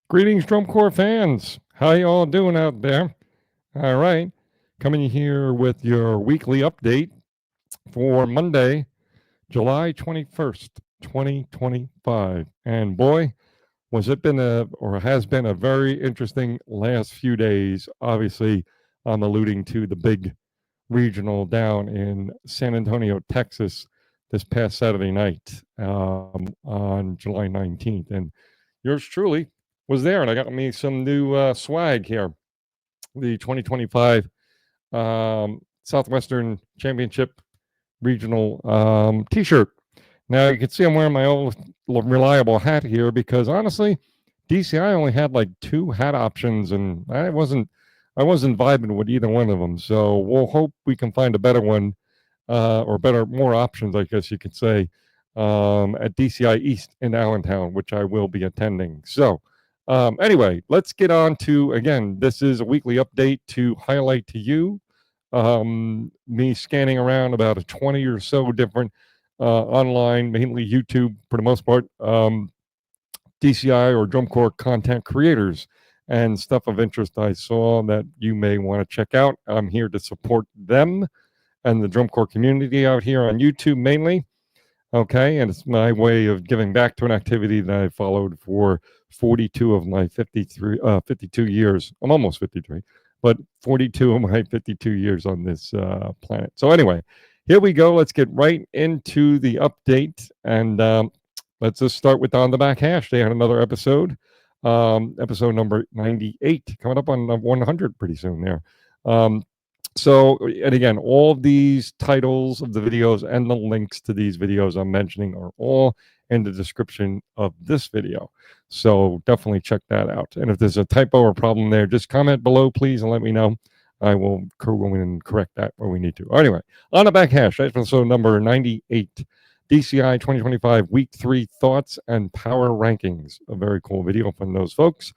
Greetings, Drum Corps fans. How you all doing out there? All right, coming here with your weekly update for Monday, July 21st, 2025. And boy, was it been or has been a very interesting last few days. Obviously, I'm alluding to the big regional down in San Antonio, Texas, this past Saturday night on July 19th. And yours truly was there, and I got me some new swag here. The 2025 Southwestern Championship Regional T-shirt. Now you can see I'm wearing my old reliable hat here because honestly, DCI only had like two hat options, and I wasn't vibing with either one of them. So we'll hope we can find a better one, or more options, I guess you could say, at DCI East in Allentown, which I will be attending. So anyway, let's get on to, again, this is a weekly update to highlight to you me scanning around about 20 or so different online, mainly YouTube for the most part, DCI or drum corps content creators and stuff of interest I saw that you may want to check out. I'm here to support them and the drum corps community out here on YouTube mainly. Okay, and it's my way of giving back to an activity that I followed for 42 of my 52 years. I'm almost 53, but 42 of my 52 years on this planet. So anyway, here we go. Let's get right into the update, and let's just start with On the Back Hash. They had another episode, episode number 98, coming up on 100 pretty soon there. So, and again, all of these titles of the videos and the links to these videos I'm mentioning are all in the description of this video. So definitely check that out. And if there's a typo or problem there, just comment below, please, and let me know. I will go in and correct that where we need to. Anyway, On the Back Hash, episode number 98. DCI 2025 Week 3 Thoughts and Power Rankings. A very cool video from those folks.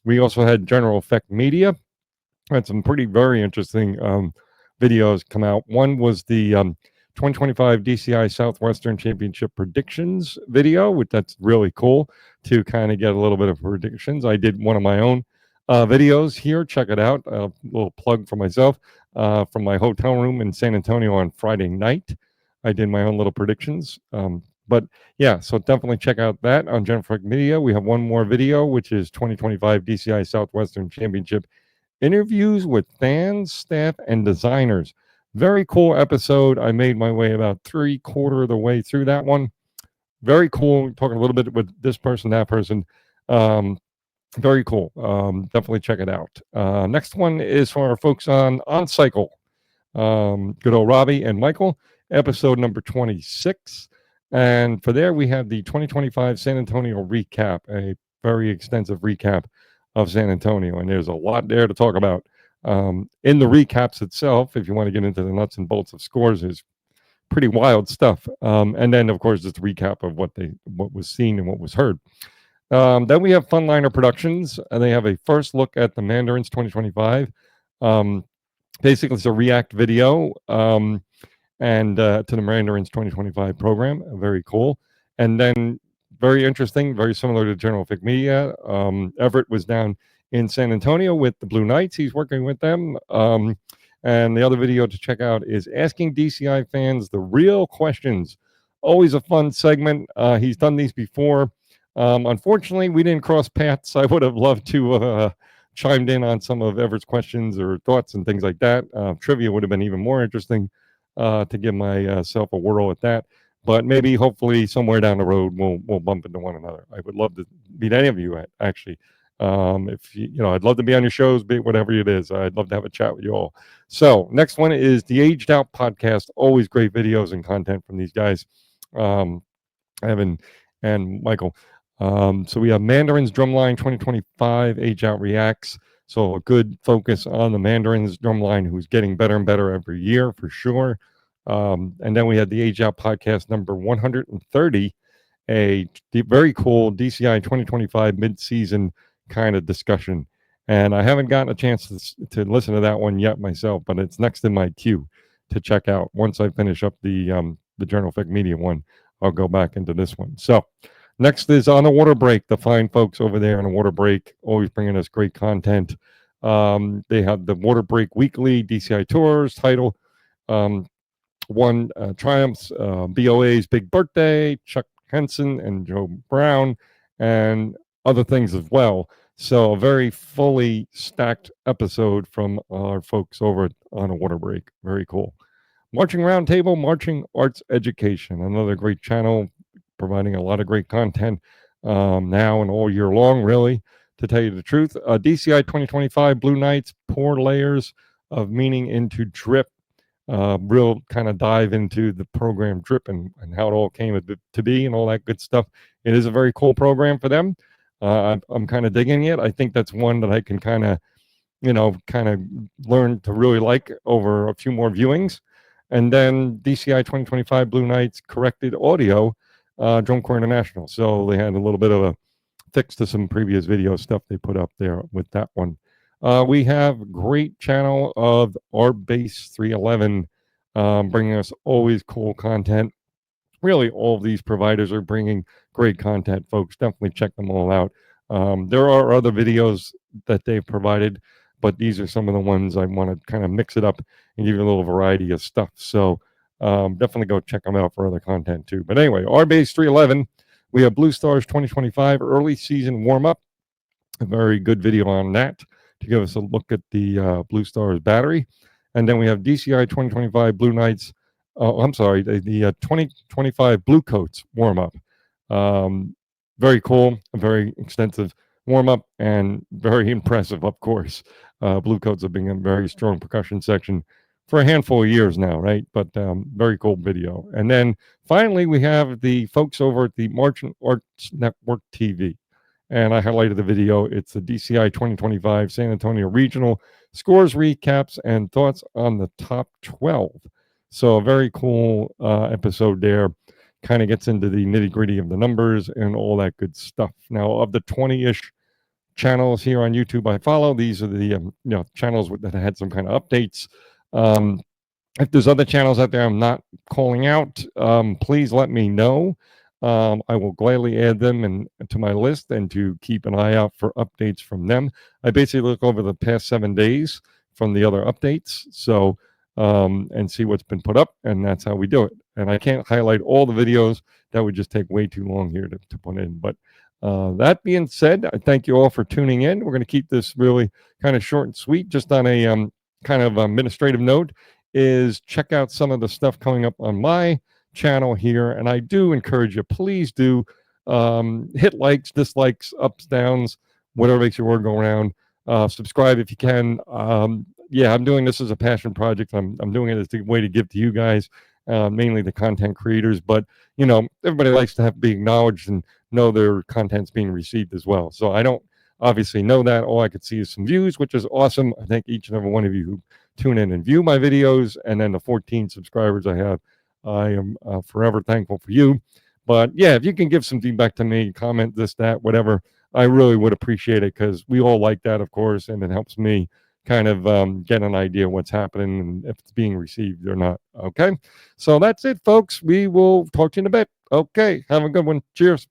We also had General Effect Media. Had some very interesting videos come out. One was the 2025 DCI Southwestern Championship predictions video, which that's really cool to kind of get a little bit of predictions. I did one of my own videos here. Check it out. A little plug for myself from my hotel room in San Antonio on Friday night. I did my own little predictions. But yeah, so definitely check out that on General Effect Media. We have one more video, which is 2025 DCI Southwestern Championship interviews with fans, staff, and designers. Very cool episode. I made my way about 3/4 of the way through that one. Very cool. Talking a little bit with this person, that person. Very cool. Definitely check it out. Next one is for our folks on Cycle. Good old Robbie and Michael. Episode number 26. And for there, we have the 2025 San Antonio recap, a very extensive recap of San Antonio, and there's a lot there to talk about. In the recaps itself, if you want to get into the nuts and bolts of scores, is pretty wild stuff. And then, of course, just a recap of what was seen and what was heard. Then we have Funliner Productions, and they have a first look at the Mandarins 2025. Basically, it's a react video and to the Mandarins 2025 program. Very cool. And then very interesting, very similar to General Effect Media. Everett was down in San Antonio with the Blue Knights. He's working with them. And the other video to check out is Asking DCI Fans the Real Questions. Always a fun segment. He's done these before. Unfortunately, we didn't cross paths. I would have loved to chimed in on some of Everett's questions or thoughts and things like that. Trivia would have been even more interesting to give myself a whirl at that. But maybe, hopefully, somewhere down the road, we'll bump into one another. I would love to meet any of you, actually. If I'd love to be on your shows, be whatever it is. I'd love to have a chat with you all. So, next one is the Aged Out podcast. Always great videos and content from these guys, Evan and Michael. So we have Mandarins Drumline 2025 Age Out Reacts. So a good focus on the Mandarins Drumline, who's getting better and better every year for sure. And then we had the Age Out podcast number 130, a very cool DCI 2025 mid-season kind of discussion. And I haven't gotten a chance to listen to that one yet myself, but it's next in my queue to check out. Once I finish up the General Effect Media one, I'll go back into this one. So Next is On the Water Break, the fine folks over there on the Water Break, always bringing us great content. They have the Water Break Weekly, DCI Tours, title. One Triumphs, BOA's Big Birthday, Chuck Henson and Joe Brown, and other things as well. So a very fully stacked episode from our folks over on a Water Break. Very cool. Marching Roundtable, Marching Arts Education, another great channel providing a lot of great content now and all year long, really, to tell you the truth. DCI 2025 Blue Nights, pour layers of meaning into drip. Real kind of dive into the program drip and how it all came to be and all that good stuff. It is a very cool program for them. I'm kind of digging it. I think that's one that I can kind of learn to really like over a few more viewings. And then DCI 2025 Blue Nights corrected audio, Drum Corps International. So they had a little bit of a fix to some previous video stuff they put up there with that one. We have great channel of our base 311 bringing us always cool content. Really, all of these providers are bringing great content, folks. Definitely check them all out. There are other videos that they've provided, but these are some of the ones I want to kind of mix it up and give you a little variety of stuff. So definitely go check them out for other content too. But anyway, our base 311, we have Blue Stars 2025 early season warm up. A very good video on that to give us a look at the Blue Stars battery. And then we have DCI 2025 Blue Nights. Oh, I'm sorry, the 2025 Blue Coats warm up. Very cool, a very extensive warm up, and very impressive, of course. Blue Coats have been a very strong percussion section for a handful of years now, right? But very cool video. And then finally, we have the folks over at the Marching Arts Network TV. And I highlighted the video. It's the DCI 2025 San Antonio Regional scores, recaps, and thoughts on the top 12. So a very cool episode there. Kind of gets into the nitty gritty of the numbers and all that good stuff. Now, of the 20-ish channels here on YouTube I follow, these are the channels that had some kind of updates. If there's other channels out there I'm not calling out, please let me know. I will gladly add them to my list and to keep an eye out for updates from them. I basically look over the past 7 days from the other updates, so and see what's been put up, and that's how we do it. And I can't highlight all the videos. That would just take way too long here to put in. But that being said, I thank you all for tuning in. We're going to keep this really kind of short and sweet. Just on a kind of administrative note, is check out some of the stuff coming up on my channel here, and I do encourage you, please do hit likes, dislikes, ups, downs, whatever makes your word go around. Subscribe if you can. Yeah, I'm doing this as a passion project. I'm doing it as a way to give to you guys, mainly the content creators, but everybody likes to be acknowledged and know their content's being received as well. So I don't obviously know that. All I could see is some views, which is awesome. I thank each and every one of you who tune in and view my videos, and then the 14 subscribers I have. I am forever thankful for you. But yeah, if you can give some feedback to me, comment this, that, whatever, I really would appreciate it, because we all like that, of course, and it helps me kind of get an idea of what's happening and if it's being received or not. Okay, so that's it, folks. We will talk to you in a bit. Okay, have a good one. Cheers.